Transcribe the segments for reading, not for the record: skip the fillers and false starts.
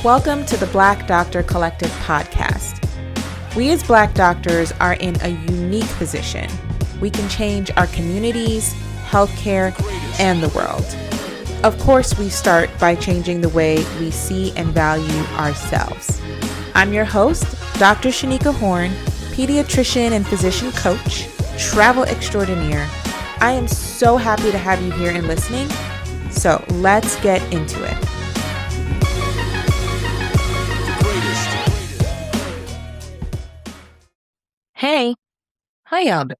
Welcome to the Black Doctor Collective podcast. We as Black doctors are in a unique position. We can change our communities, healthcare, and the world. Of course, we start by changing the way we see and value ourselves. I'm your host, Dr. Shanika Horn, pediatrician and physician coach, travel extraordinaire. I am so happy to have you here and listening. So let's get into it. Hey, how y'all doing?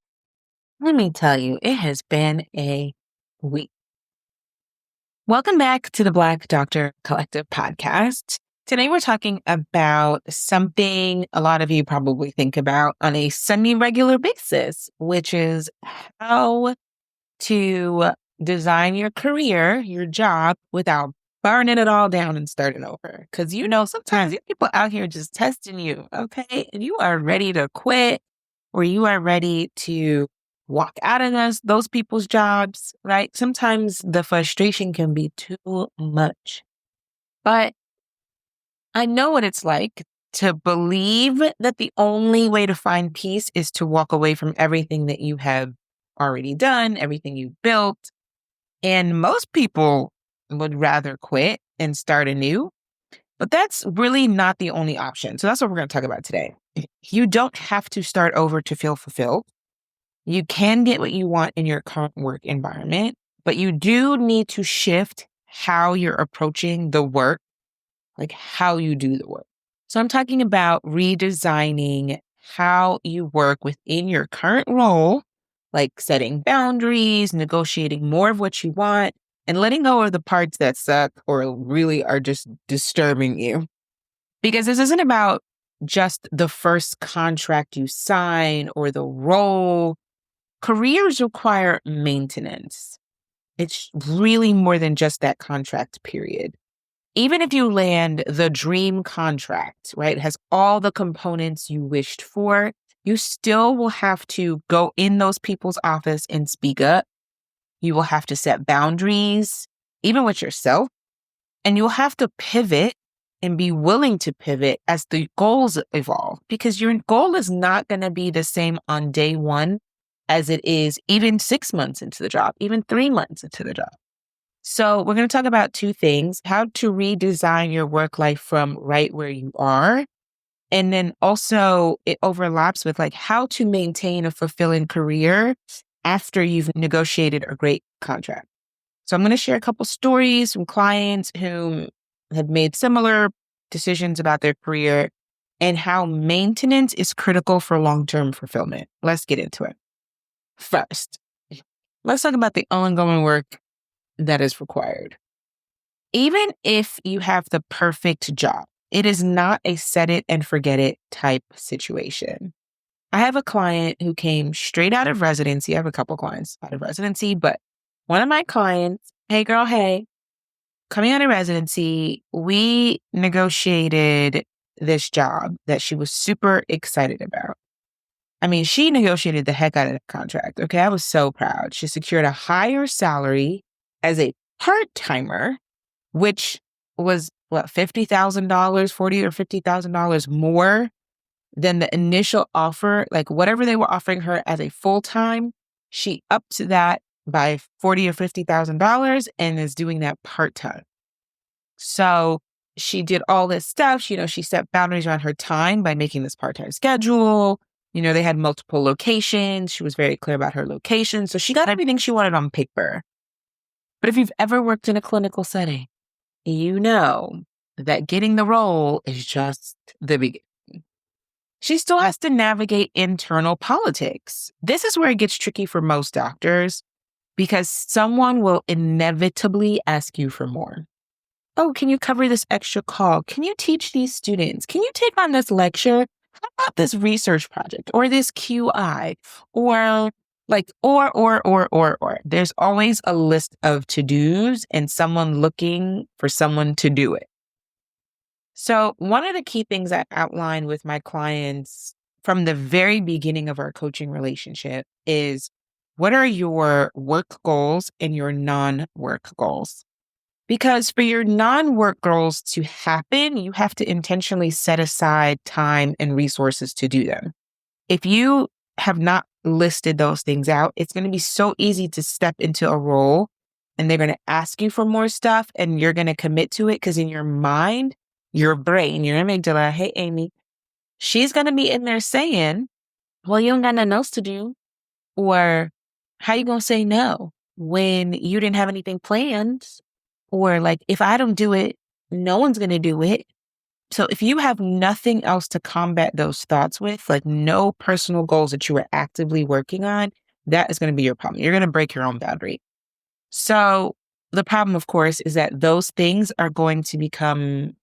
Let me tell you, it has been a week. Welcome back to the Black Doctor Collective podcast. Today we're talking about something a lot of you probably think about on a semi-regular basis, which is how to design your career, your job, without burning it all down and starting over. Because sometimes you have people out here just testing you, okay? And you are ready to quit or you are ready to walk out of those people's jobs, right? Sometimes the frustration can be too much. But I know what it's like to believe that the only way to find peace is to walk away from everything that you have already done, everything you've built. And most people would rather quit and start anew. But that's really not the only option. So that's what we're going to talk about today. You don't have to start over to feel fulfilled. You can get what you want in your current work environment, but you do need to shift how you're approaching the work, like how you do the work. So I'm talking about redesigning how you work within your current role, like setting boundaries, negotiating more of what you want, and letting go of the parts that suck or really are just disturbing you. Because this isn't about just the first contract you sign or the role. Careers require maintenance. It's really more than just that contract period. Even if you land the dream contract, right, has all the components you wished for, you still will have to go in those people's office and speak up. You will have to set boundaries, even with yourself, and you'll have to pivot and be willing to pivot as the goals evolve, because your goal is not going to be the same on day one as it is even 6 months into the job, even 3 months into the job. So we're going to talk about two things: how to redesign your work life from right where you are. And then also it overlaps with how to maintain a fulfilling career after you've negotiated a great contract. So I'm going to share a couple stories from clients who have made similar decisions about their career and how maintenance is critical for long-term fulfillment. Let's get into it. First, let's talk about the ongoing work that is required. Even if you have the perfect job, it is not a set it and forget it type situation. I have a client who came straight out of residency. I have a couple clients out of residency, but one of my clients, hey girl, hey, coming out of residency, we negotiated this job that she was super excited about. I mean, she negotiated the heck out of the contract. Okay, I was so proud. She secured a higher salary as a part-timer, which was $50,000, $40,000 or $50,000 more than the initial offer. Like whatever they were offering her as a full-time, she upped that by $40,000 or $50,000 and is doing that part-time. So she did all this stuff. She set boundaries around her time by making this part-time schedule. They had multiple locations. She was very clear about her location. So she got everything she wanted on paper. But if you've ever worked in a clinical setting, you know that getting the role is just the beginning. She still has to navigate internal politics. This is where it gets tricky for most doctors because someone will inevitably ask you for more. Oh, can you cover this extra call? Can you teach these students? Can you take on this lecture? How about this research project or this QI or there's always a list of to-dos and someone looking for someone to do it. So one of the key things I outline with my clients from the very beginning of our coaching relationship is what are your work goals and your non-work goals? Because for your non-work goals to happen, you have to intentionally set aside time and resources to do them. If you have not listed those things out, it's going to be so easy to step into a role and they're going to ask you for more stuff and you're going to commit to it because in your mind, your brain, your amygdala, hey, Amy, she's going to be in there saying, well, you don't got nothing else to do. Or how you going to say no when you didn't have anything planned? Or like, if I don't do it, no one's going to do it. So if you have nothing else to combat those thoughts with, like no personal goals that you are actively working on, that is going to be your problem. You're going to break your own boundary. So the problem, of course, is that those things are going to become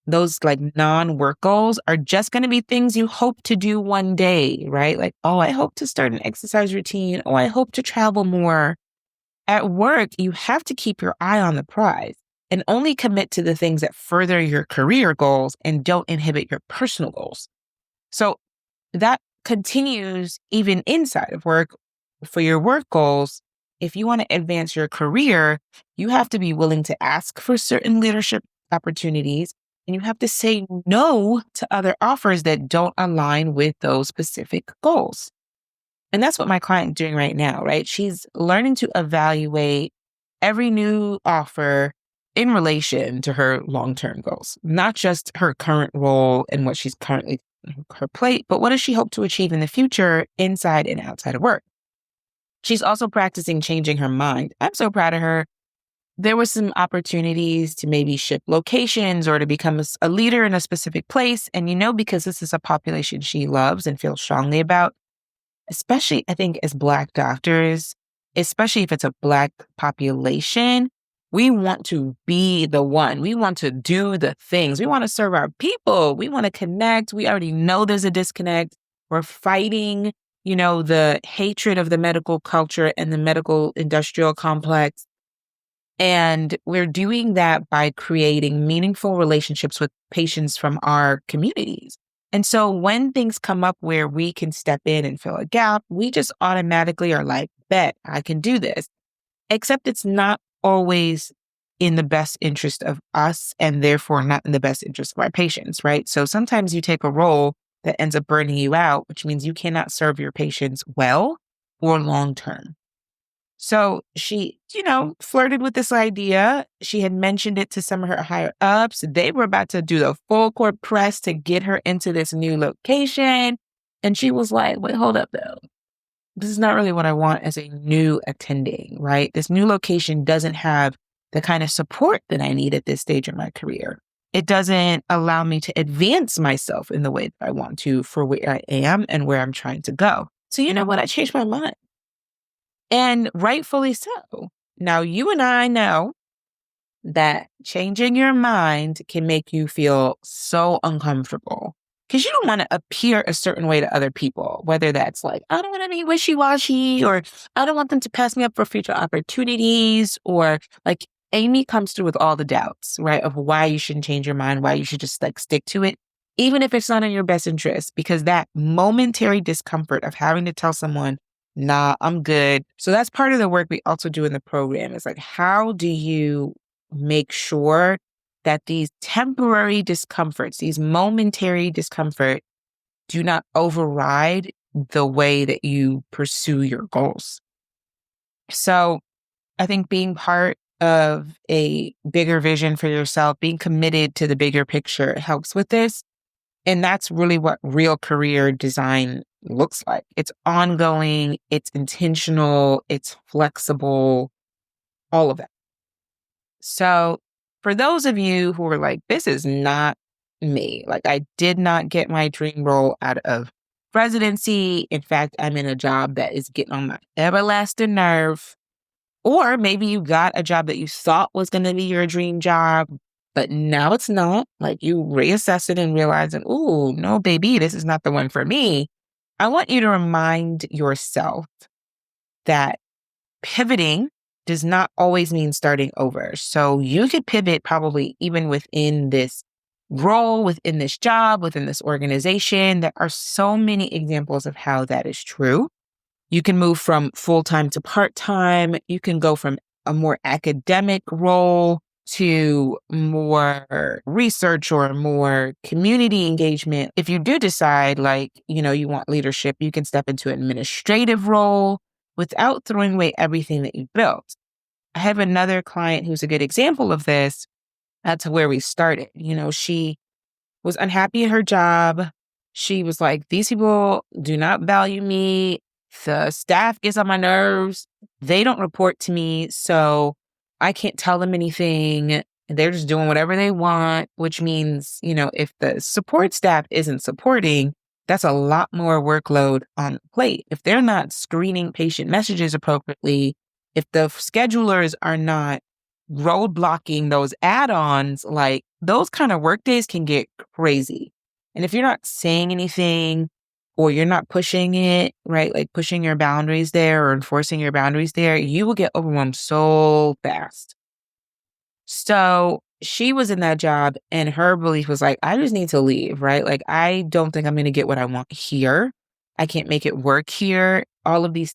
those like non-work goals are just going to be things you hope to do one day, right? Like, oh, I hope to start an exercise routine. Oh, I hope to travel more. At work, you have to keep your eye on the prize and only commit to the things that further your career goals and don't inhibit your personal goals. So that continues even inside of work. For your work goals, if you want to advance your career, you have to be willing to ask for certain leadership opportunities and you have to say no to other offers that don't align with those specific goals. And that's what my client's doing right now, right? She's learning to evaluate every new offer in relation to her long-term goals, not just her current role and what she's currently her plate, but what does she hope to achieve in the future inside and outside of work? She's also practicing changing her mind. I'm so proud of her. There were some opportunities to maybe shift locations or to become a leader in a specific place. And because this is a population she loves and feels strongly about, especially I think as Black doctors, especially if it's a Black population, we want to be the one. We want to do the things. We want to serve our people. We want to connect. We already know there's a disconnect. We're fighting, the hatred of the medical culture and the medical industrial complex. And we're doing that by creating meaningful relationships with patients from our communities. And so when things come up where we can step in and fill a gap, we just automatically are like, bet I can do this. Except it's not always in the best interest of us and therefore not in the best interest of our patients, right? So sometimes you take a role that ends up burning you out, which means you cannot serve your patients well or long term. So she, flirted with this idea. She had mentioned it to some of her higher ups. They were about to do the full court press to get her into this new location. And she was like, wait, hold up though. This is not really what I want as a new attending, right? This new location doesn't have the kind of support that I need at this stage in my career. It doesn't allow me to advance myself in the way that I want to for where I am and where I'm trying to go. So you know what? I changed my mind. And rightfully so. Now, you and I know that changing your mind can make you feel so uncomfortable because you don't want to appear a certain way to other people, whether that's like, I don't want to be wishy-washy, or I don't want them to pass me up for future opportunities, or like Amy comes through with all the doubts, right, of why you shouldn't change your mind, why you should just like stick to it, even if it's not in your best interest, because that momentary discomfort of having to tell someone, nah, I'm good. So that's part of the work we also do in the program. It's like, how do you make sure that these temporary discomforts, these momentary discomfort, do not override the way that you pursue your goals? So I think being part of a bigger vision for yourself, being committed to the bigger picture helps with this. And that's really what real career design looks like. It's ongoing, it's intentional, it's flexible, all of that. So for those of you who are like, this is not me, like I did not get my dream role out of residency. In fact, I'm in a job that is getting on my everlasting nerve. Or maybe you got a job that you thought was going to be your dream job, but now it's not. Like you reassess it and realize, oh, no, baby, this is not the one for me. I want you to remind yourself that pivoting does not always mean starting over. So you could pivot probably even within this role, within this job, within this organization. There are so many examples of how that is true. You can move from full-time to part-time. You can go from a more academic role to more research or more community engagement, if you do decide you want leadership, you can step into an administrative role without throwing away everything that you built. I have another client who's a good example of this. That's where we started. She was unhappy at her job. She was like, these people do not value me. The staff gets on my nerves. They don't report to me. So I can't tell them anything. They're just doing whatever they want, which means, if the support staff isn't supporting, that's a lot more workload on the plate. If they're not screening patient messages appropriately, if the schedulers are not roadblocking those add-ons, like those kind of work days can get crazy. And if you're not saying anything or you're not pushing it, right, like pushing your boundaries there or enforcing your boundaries there, you will get overwhelmed so fast. So she was in that job and her belief was like, I just need to leave, right? Like, I don't think I'm going to get what I want here. I can't make it work here. All of these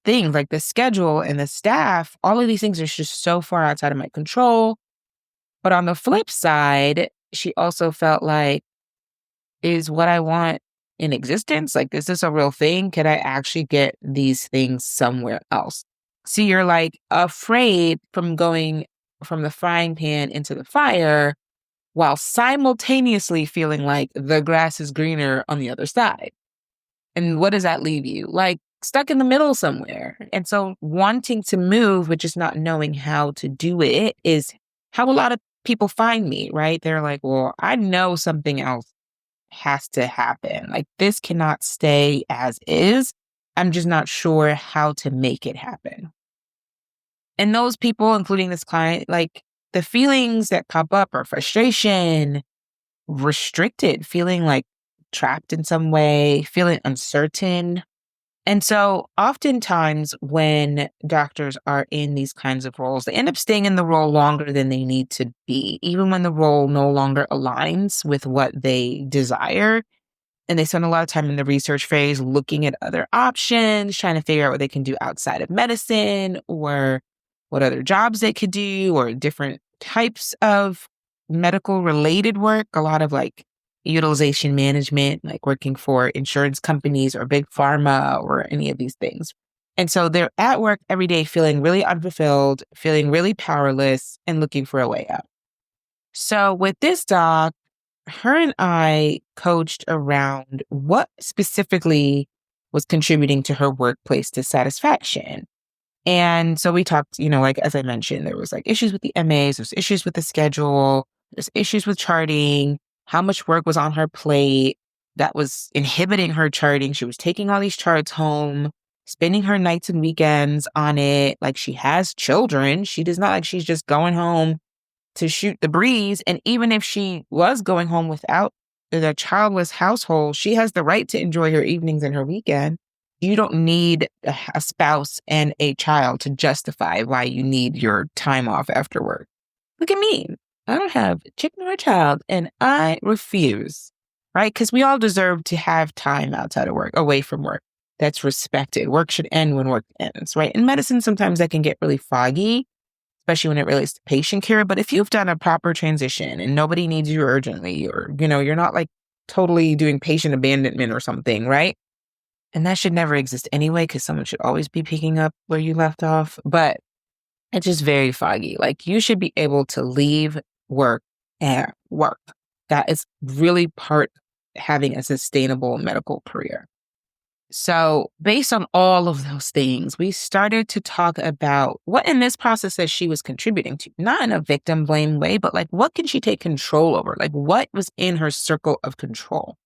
things like the schedule and the staff, all of these things are just so far outside of my control. But on the flip side, she also felt like, is what I want in existence? Like, is this a real thing? Could I actually get these things somewhere else? So you're like afraid from going from the frying pan into the fire while simultaneously feeling like the grass is greener on the other side. And what does that leave you? Like stuck in the middle somewhere. And so wanting to move, but just not knowing how to do it is how a lot of people find me, right? They're like, well, I know something else has to happen. Like this cannot stay as is. I'm just not sure how to make it happen. And those people, including this client, like the feelings that pop up are frustration, restricted, feeling like trapped in some way, feeling uncertain. And so oftentimes when doctors are in these kinds of roles, they end up staying in the role longer than they need to be, even when the role no longer aligns with what they desire. And they spend a lot of time in the research phase looking at other options, trying to figure out what they can do outside of medicine or what other jobs they could do or different types of medical related work. A lot of like utilization management, like working for insurance companies or big pharma or any of these things. And so they're at work every day feeling really unfulfilled, feeling really powerless, and looking for a way out. So with this doc, her and I coached around what specifically was contributing to her workplace dissatisfaction. And so we talked, like, as I mentioned, there was like issues with the MAs, there's issues with the schedule, there's issues with charting, how much work was on her plate that was inhibiting her charting. She was taking all these charts home, spending her nights and weekends on it. Like she has children. She does not like she's just going home to shoot the breeze. And even if she was going home without the childless household, she has the right to enjoy her evenings and her weekend. You don't need a spouse and a child to justify why you need your time off after work. Look at me. I don't have a chicken or a child, and I refuse, right? Because we all deserve to have time outside of work, away from work. That's respected. Work should end when work ends, right? In medicine, sometimes that can get really foggy, especially when it relates to patient care. But if you've done a proper transition and nobody needs you urgently, or, you're not like totally doing patient abandonment or something, right? And that should never exist anyway, because someone should always be picking up where you left off. But it's just very foggy. Like you should be able to leave work and work. That is really part of having a sustainable medical career. So based on all of those things, we started to talk about what in this process that she was contributing to, not in a victim blame way, but like what can she take control over? Like what was in her circle of control?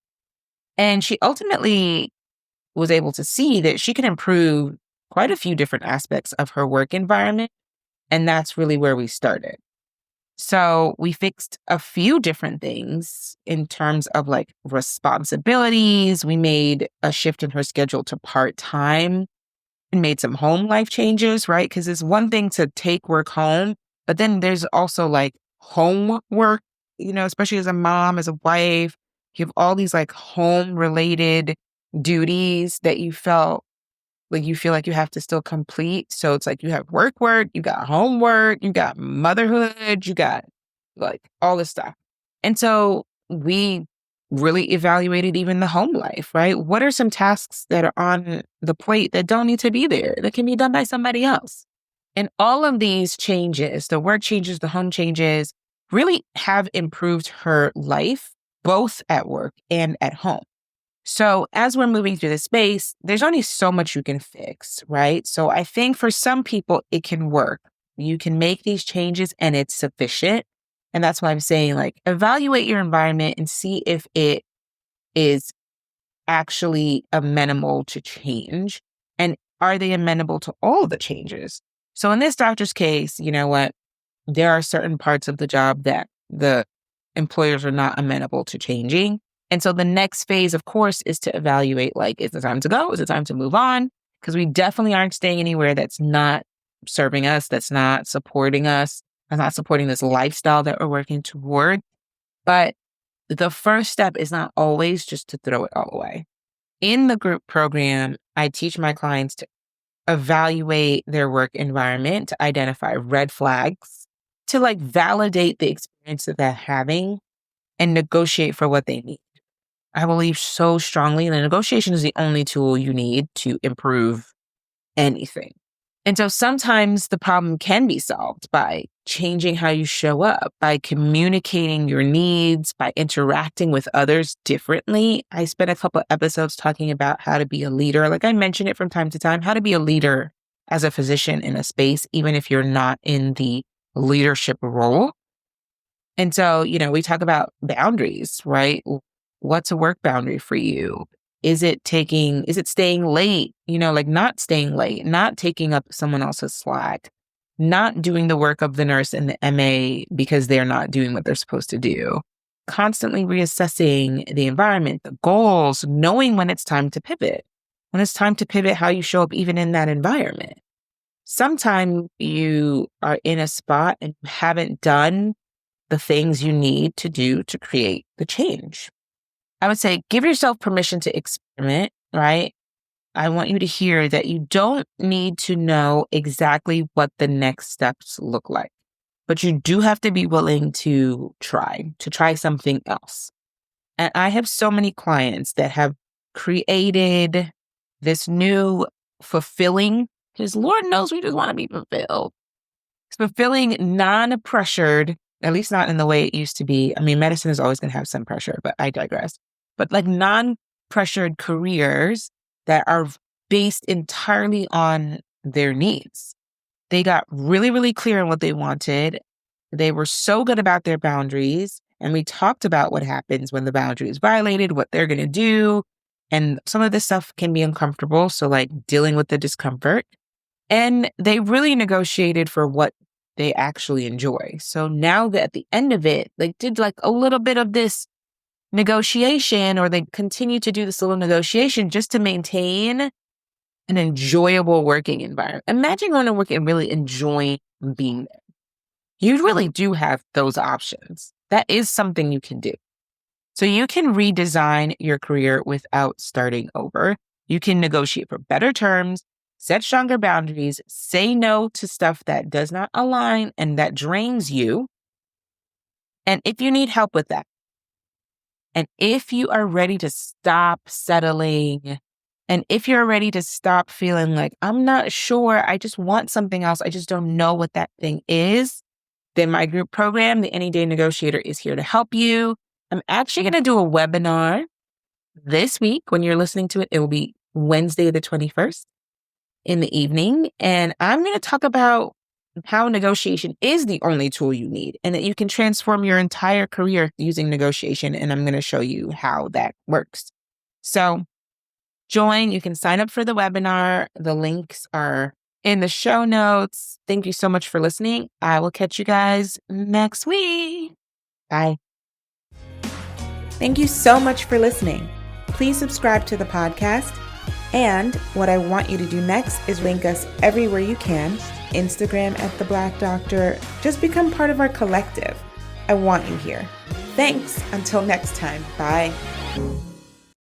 And she ultimately was able to see that she can improve quite a few different aspects of her work environment. And that's really where we started. So we fixed a few different things in terms of like responsibilities. We made a shift in her schedule to part-time and made some home life changes, right? Because it's one thing to take work home, but then there's also like home work, especially as a mom, as a wife, you have all these like home related duties that you felt like you feel like you have to still complete. So it's like you have work, you got homework, you got motherhood, you got like all this stuff. And so we really evaluated even the home life, right? What are some tasks that are on the plate that don't need to be there, that can be done by somebody else? And all of these changes, the work changes, the home changes, really have improved her life, both at work and at home. So as we're moving through the space, there's only so much you can fix, right? So I think for some people, it can work. You can make these changes and it's sufficient. And that's why I'm saying, like, evaluate your environment and see if it is actually amenable to change. And are they amenable to all the changes? So in this doctor's case, you know what? There are certain parts of the job that the employers are not amenable to changing. And so the next phase, of course, is to evaluate, like, is it time to go? Is it time to move on? Because we definitely aren't staying anywhere that's not serving us, that's not supporting us, that's not supporting this lifestyle that we're working toward. But the first step is not always just to throw it all away. In the group program, I teach my clients to evaluate their work environment, to identify red flags, to like validate the experience that they're having and negotiate for what they need. I believe so strongly that negotiation is the only tool you need to improve anything. And so sometimes the problem can be solved by changing how you show up, by communicating your needs, by interacting with others differently. I spent a couple episodes talking about how to be a leader. Like I mention it from time to time, how to be a leader as a physician in a space, even if you're not in the leadership role. And so, you know, we talk about boundaries, right? What's a work boundary for you? Is it staying late? You know, like not staying late, not taking up someone else's slack, not doing the work of the nurse and the MA because they're not doing what they're supposed to do. Constantly reassessing the environment, the goals, knowing when it's time to pivot, how you show up even in that environment. Sometimes you are in a spot and haven't done the things you need to do to create the change. I would say give yourself permission to experiment, right? I want you to hear that you don't need to know exactly what the next steps look like, but you do have to be willing to try something else. And I have so many clients that have created this new fulfilling, because Lord knows we just want to be fulfilled. It's fulfilling, non-pressured, at least not in the way it used to be. I mean, medicine is always going to have some pressure, but I digress. But like non-pressured careers that are based entirely on their needs. They got really, really clear on what they wanted. They were so good about their boundaries. And we talked about what happens when the boundary is violated, what they're going to do. And some of this stuff can be uncomfortable. So like dealing with the discomfort. And they really negotiated for what they actually enjoy. So now that at the end of it, they did like a little bit of this negotiation, or they continue to do this little negotiation just to maintain an enjoyable working environment. Imagine going to work and really enjoying being there. You really do have those options. That is something you can do. So you can redesign your career without starting over. You can negotiate for better terms, set stronger boundaries, say no to stuff that does not align and that drains you. And if you need help with that, and if you are ready to stop settling, and if you're ready to stop feeling like, I'm not sure, I just want something else, I just don't know what that thing is, then my group program, the Any Day Negotiator, is here to help you. I'm actually going to do a webinar this week. When you're listening to it, it will be Wednesday the 21st in the evening. And I'm going to talk about how negotiation is the only tool you need and that you can transform your entire career using negotiation. And I'm going to show you how that works. So join, you can sign up for the webinar. The links are in the show notes. Thank you so much for listening. I will catch you guys next week. Bye. Thank you so much for listening. Please subscribe to the podcast. And what I want you to do next is link us everywhere you can. Instagram at The Black Doctor. Just become part of our collective. I want you here. Thanks. Until next time. Bye.